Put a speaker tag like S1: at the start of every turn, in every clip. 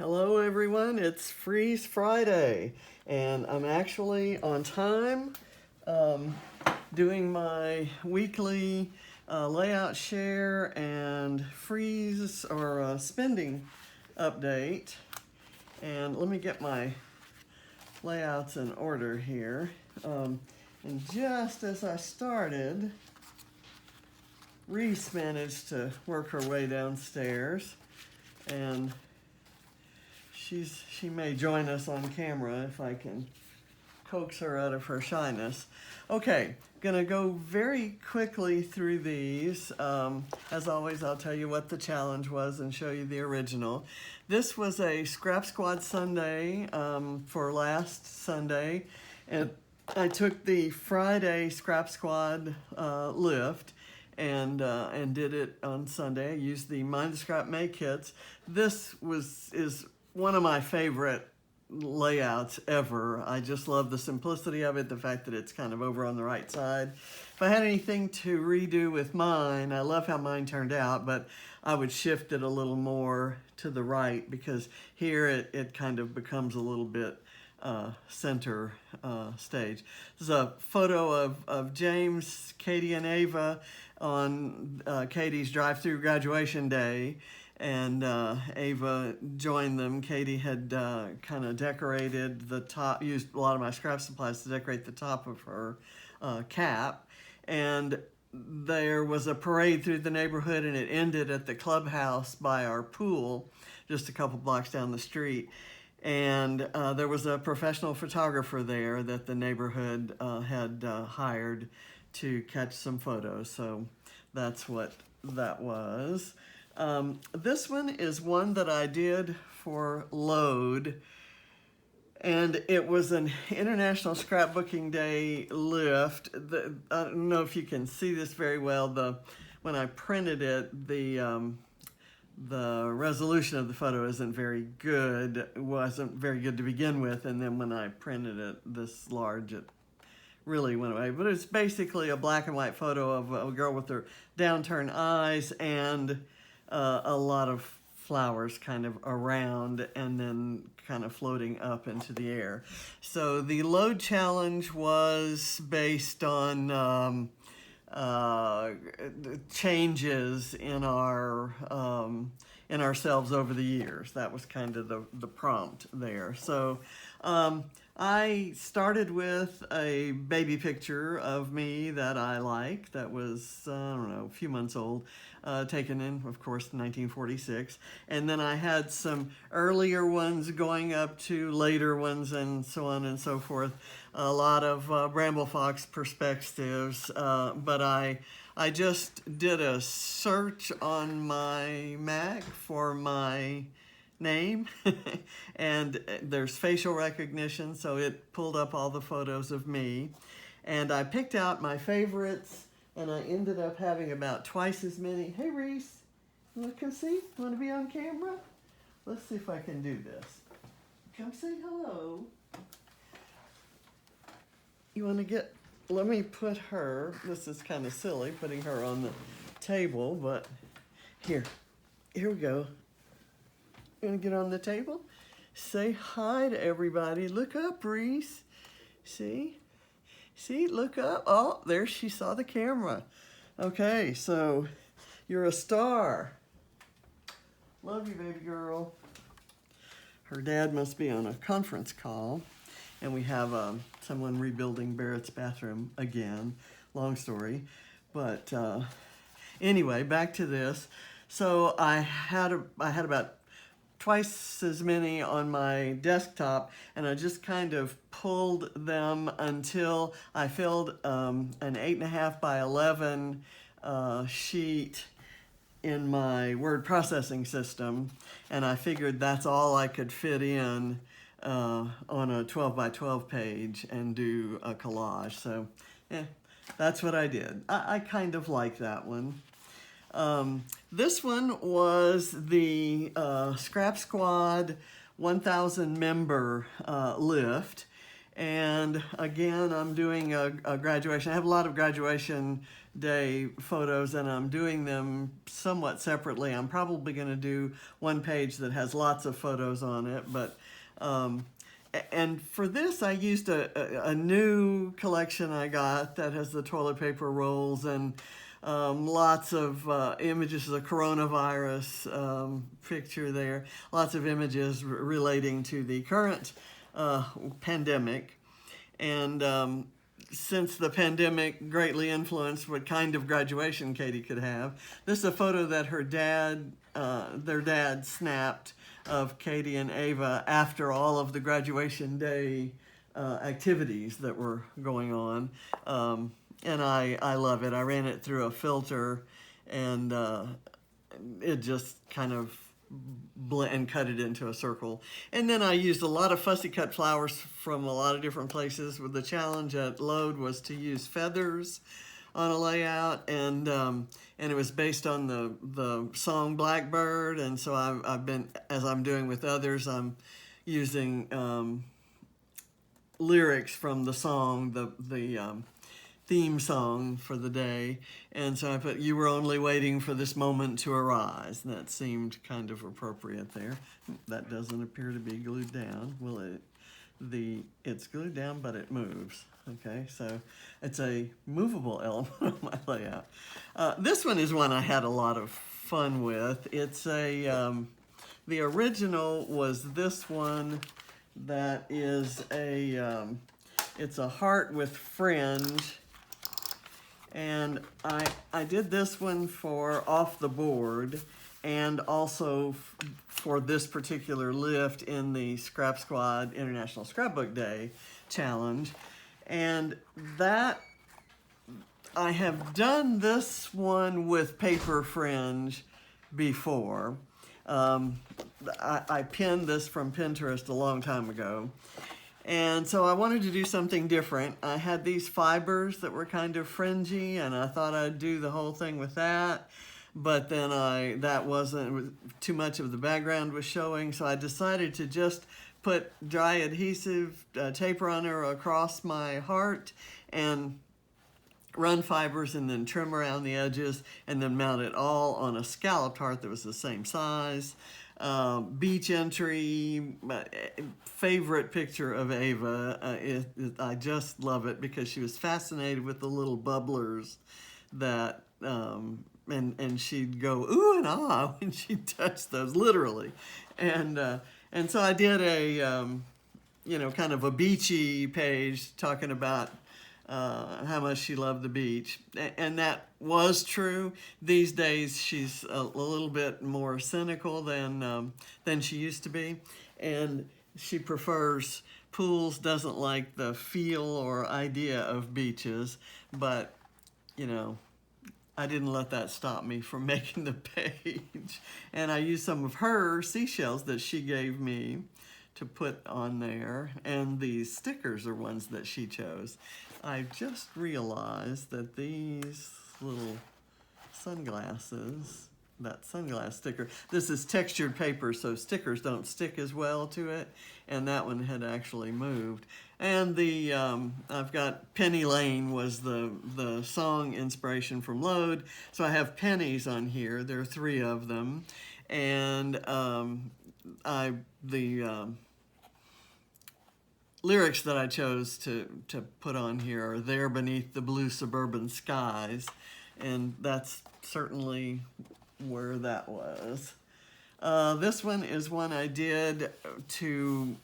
S1: Hello everyone, it's Freeze Friday, and I'm actually on time um, doing my weekly layout share and freeze or spending update. And let me get my layouts in order here. And just as I started, Reese managed to work her way downstairs, and she may join us on camera if I can coax her out of her shyness. Okay, gonna go very quickly through these. As always, I'll tell you what the challenge was and show you the original. This was a Scrap Squad Sunday for last Sunday, and I took the Friday Scrap Squad lift and did it on Sunday. I used the Mind the Scrap Make kits. This is one of my favorite layouts ever. I just love the simplicity of it, the fact that it's kind of over on the right side. If I had anything to redo with mine, I love how mine turned out, but I would shift it a little more to the right because here it kind of becomes a little bit center stage. This is a photo of James, Katie, and Ava on Katie's drive-through graduation day. And Ava joined them. Katie had kind of decorated the top, used a lot of my scrap supplies to decorate the top of her cap. And there was a parade through the neighborhood, and it ended at the clubhouse by our pool, just a couple blocks down the street. And there was a professional photographer there that the neighborhood had hired to catch some photos. So that's what that was. This one is one that I did for Load, and it was an International Scrapbooking Day lift. I don't know if you can see this very well. When I printed it, the resolution of the photo isn't very good. It wasn't very good to begin with, and then when I printed it this large, it really went away. But it's basically a black and white photo of a girl with her downturned eyes and a lot of flowers kind of around and then kind of floating up into the air. So the Load challenge was based on changes in ourselves over the years. That was kind of the prompt there. So I started with a baby picture of me that I like that was, I don't know, a few months old, taken in, of course, 1946. And then I had some earlier ones going up to later ones and so on and so forth. A lot of Bramble Fox perspectives, but I just did a search on my Mac for my name and there's facial recognition, so it pulled up all the photos of me, and I picked out my favorites, and I ended up having about twice as many. Hey Reese, you want to come see? You want to be on camera? Let's see if I can do this. Come say hello. You want to get, let me put her, this is kind of silly putting her on the table, but here we go. You want to get on the table? Say hi to everybody. Look up, Reese. See? See, look up. Oh, there she saw the camera. Okay, so you're a star. Love you, baby girl. Her dad must be on a conference call, and we have someone rebuilding Barrett's bathroom again. Long story. But anyway, back to this. So I had about twice as many on my desktop, and I just kind of pulled them until I filled an 8.5 by 11 sheet in my word processing system, and I figured that's all I could fit in on a 12 by 12 page and do a collage. So yeah, that's what I did. I kind of like that one. This one was the Scrap Squad 1,000 member lift, And again, I'm doing a graduation. I have a lot of graduation day photos, and I'm doing them somewhat separately. I'm probably going to do one page that has lots of photos on it, but and for this I used a new collection I got that has the toilet paper rolls and lots of images of the coronavirus picture there, lots of images relating to the current pandemic. And since the pandemic greatly influenced what kind of graduation Katie could have, this is a photo that her dad, their dad snapped of Katie and Ava after all of the graduation day activities that were going on. And I love it. I ran it through a filter, and it just kind of and cut it into a circle. And then I used a lot of fussy cut flowers from a lot of different places. With the challenge at Load was to use feathers on a layout, and it was based on the song Blackbird. And so I've been, as I'm doing with others, I'm using lyrics from the song, the theme song for the day. And so I put, "You were only waiting for this moment to arise." And that seemed kind of appropriate there. That doesn't appear to be glued down. Will it? It's glued down, but it moves. Okay, so it's a movable element of my layout. This one is one I had a lot of fun with. It's the original was this one that is it's a heart with fringe. And I did this one for Off the Board, and also for this particular lift in the Scrap Squad International Scrapbook Day Challenge. And that, I have done this one with paper fringe before. I pinned this from Pinterest a long time ago. And so I wanted to do something different. I had these fibers that were kind of fringy, and I thought I'd do the whole thing with that. But then that wasn't, too much of the background was showing, so I decided to just put dry adhesive tape runner across my heart and run fibers and then trim around the edges and then mount it all on a scalloped heart that was the same size. Beach entry, favorite picture of Ava. I just love it because she was fascinated with the little bubblers that, and she'd go ooh and ah when she touched those, literally. And so I did a, kind of a beachy page talking about how much she loved the beach. And that was true. These days she's a little bit more cynical than she used to be. And she prefers pools, doesn't like the feel or idea of beaches. But, I didn't let that stop me from making the page. And I used some of her seashells that she gave me to put on there, and these stickers are ones that she chose. I just realized that these little sunglasses, that sunglass sticker, this is textured paper, so stickers don't stick as well to it, and that one had actually moved. And the I've got Penny Lane was the song inspiration from Load, so I have pennies on here. There are 3 of them, and lyrics that I chose to put on here are "There beneath the blue suburban skies," and that's certainly where that was. This one is one I did to,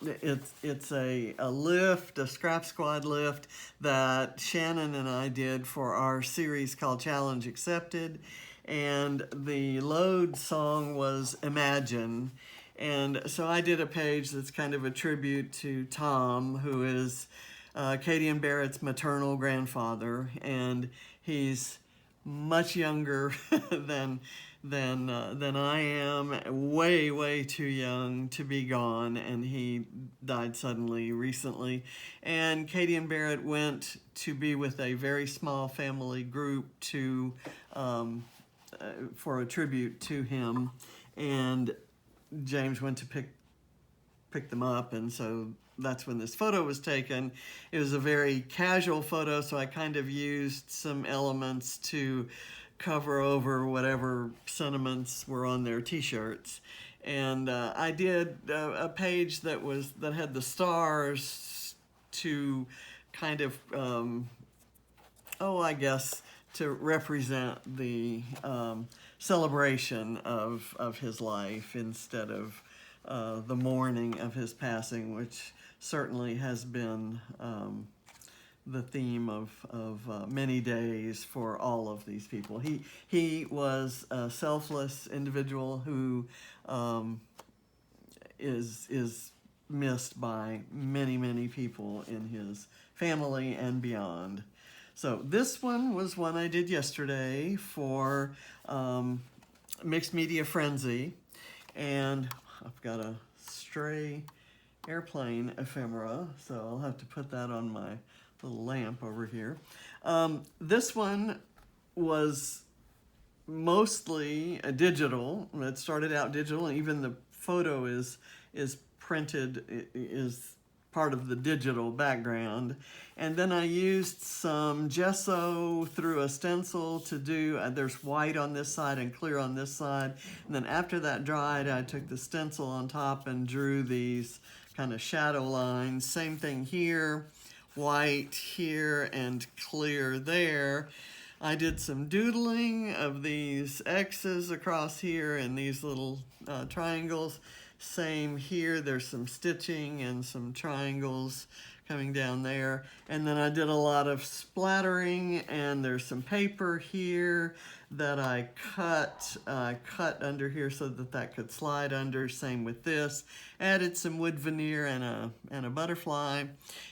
S1: it's a lift, a Scrap Squad lift that Shannon and I did for our series called Challenge Accepted, and the Load song was Imagine. And so I did a page that's kind of a tribute to Tom, who is Katie and Barrett's maternal grandfather, and he's much younger than I am, way too young to be gone, and he died suddenly recently. And Katie and Barrett went to be with a very small family group to for a tribute to him, and James went to pick them up, and so that's when this photo was taken. It was a very casual photo, so I kind of used some elements to cover over whatever sentiments were on their t-shirts. And I did a page that had the stars to kind of, I guess, to represent the celebration of his life instead of the mourning of his passing, which certainly has been the theme of many days for all of these people. He was a selfless individual who is missed by many people in his family and beyond. So this one was one I did yesterday for Mixed Media Frenzy, and I've got a stray airplane ephemera, so I'll have to put that on my little lamp over here. This one was mostly digital. It started out digital, and even the photo is printed, is part of the digital background. And then I used some gesso through a stencil to do, there's white on this side and clear on this side. And then after that dried, I took the stencil on top and drew these kind of shadow lines. Same thing here, white here and clear there. I did some doodling of these X's across here and these little triangles. Same here, there's some stitching and some triangles coming down there. And then I did a lot of splattering, and there's some paper here that I cut under here so that could slide under. Same with this. Added some wood veneer and a butterfly,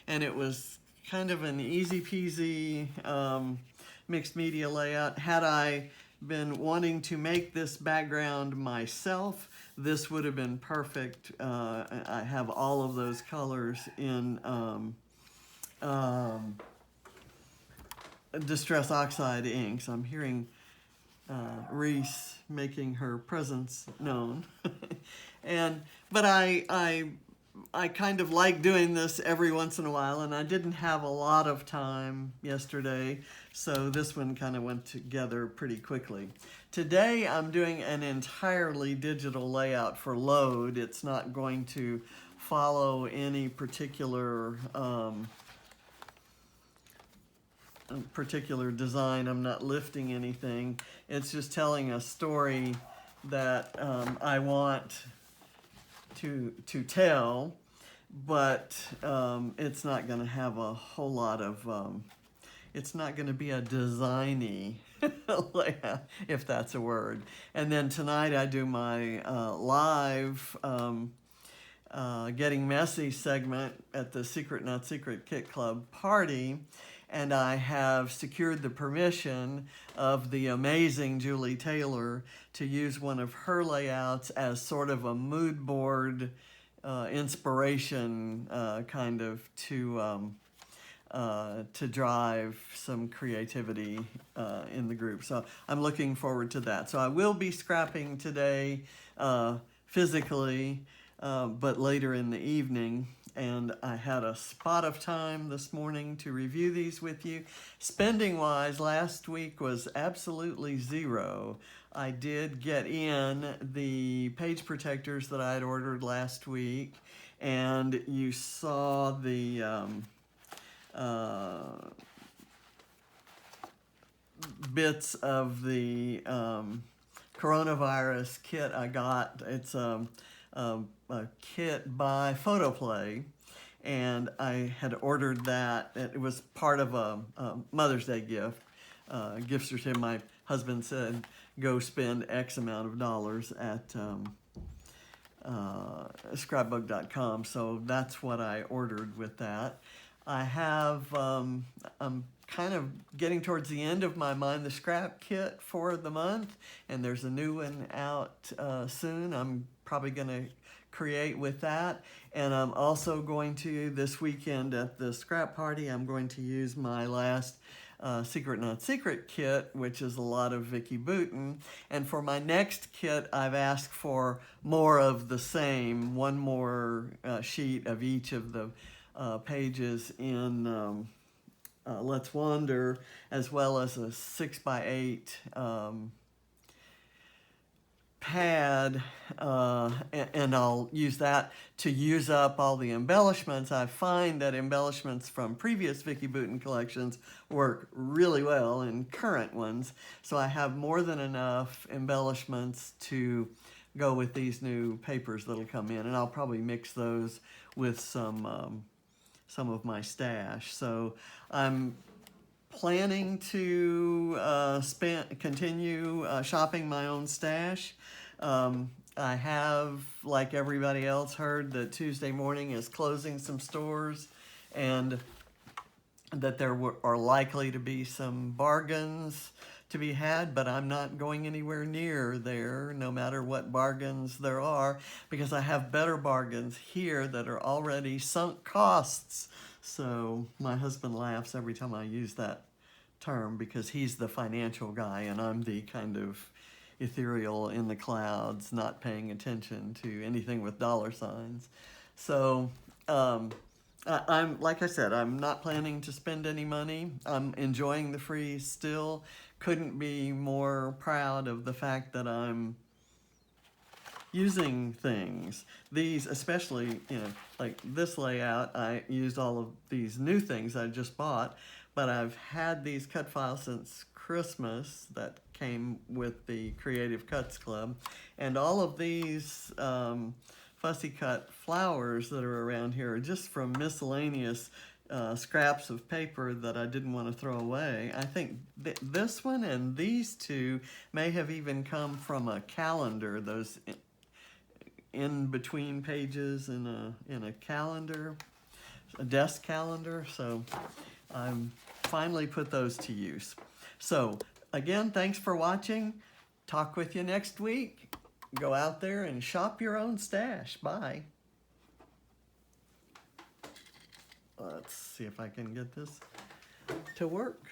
S1: and it was kind of an easy peasy mixed media layout. Had I been wanting to make this background myself, this would have been perfect. I have all of those colors in Distress Oxide inks. I'm hearing Reese making her presence known. But I kind of like doing this every once in a while, and I didn't have a lot of time yesterday, so this one kind of went together pretty quickly. Today I'm doing an entirely digital layout for load. It's not going to follow any particular design. I'm not lifting anything. It's just telling a story that I want to tell, but it's not going to have a whole lot of it's not going to be a designy layout, if that's a word. And then tonight I do my live Getting Messy segment at the Secret Not Secret Kit Club party, and I have secured the permission of the amazing Julie Taylor to use one of her layouts as sort of a mood board inspiration kind of to drive some creativity in the group. So I'm looking forward to that. So I will be scrapping today physically, but later in the evening. And I had a spot of time this morning to review these with you. Spending wise, last week was absolutely zero. I did get in the page protectors that I had ordered last week, and you saw the bits of the coronavirus kit I got. It's a kit by Photoplay, and I had ordered that. It was part of a Mother's Day gift certificate. My husband said, go spend X amount of dollars at scrapbook.com, so that's what I ordered with that. I have, I'm kind of getting towards the end of my Mind the Scrap kit for the month, and there's a new one out soon. I'm probably going to create with that, and I'm also going to, this weekend at the scrap party, I'm going to use my last Secret Not Secret kit, which is a lot of Vicki Boutin. And for my next kit, I've asked for more of the same, one more sheet of each of the pages in Let's Wander, as well as a 6x8 pad, and I'll use that to use up all the embellishments. I find that embellishments from previous Vicki Boutin collections work really well in current ones, so I have more than enough embellishments to go with these new papers that'll come in, and I'll probably mix those with some of my stash. So I'm planning to continue shopping my own stash. I have, like everybody else, heard that Tuesday morning is closing some stores and that there are likely to be some bargains to be had, but I'm not going anywhere near there, no matter what bargains there are, because I have better bargains here that are already sunk costs. So my husband laughs every time I use that term, because he's the financial guy and I'm the kind of ethereal in the clouds, not paying attention to anything with dollar signs. So I'm, like I said, I'm not planning to spend any money. I'm enjoying the Freeze still. Couldn't be more proud of the fact that I'm using things. These, especially, like this layout, I used all of these new things I just bought, but I've had these cut files since Christmas that came with the Creative Cuts Club, and all of these fussy cut flowers that are around here are just from miscellaneous scraps of paper that I didn't want to throw away. I think this one and these two may have even come from a calendar, those in between pages in a calendar, a desk calendar. So I'm finally put those to use. So again, thanks for watching. Talk with you next week. Go out there and shop your own stash. Bye. Let's see if I can get this to work.